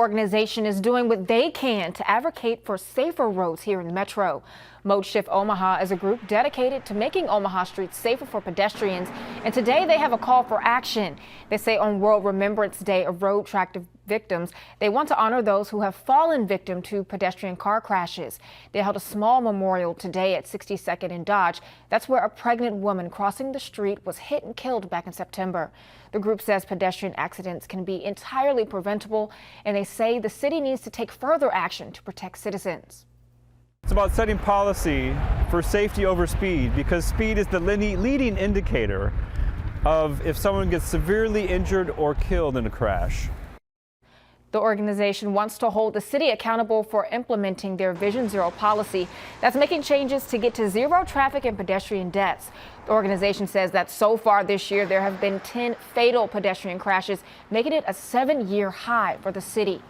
Organization is doing what they can to advocate for safer roads here in the metro. Mode Shift Omaha is a group dedicated to making Omaha streets safer for pedestrians, and today they have a call for action. They say on World Remembrance Day of road traffic victims, they want to honor those who have fallen victim to pedestrian car crashes. They held a small memorial today at 62nd and Dodge. That's where a pregnant woman crossing the street was hit and killed back in September. The group says pedestrian accidents can be entirely preventable, and they say the city needs to take further action to protect citizens. It's about setting policy for safety over speed, because speed is the leading indicator of if someone gets severely injured or killed in a crash. The organization wants to hold the city accountable for implementing their Vision Zero policy that's making changes to get to zero traffic and pedestrian deaths. The organization says that so far this year there have been 10 fatal pedestrian crashes, making it a 7-year high for the city.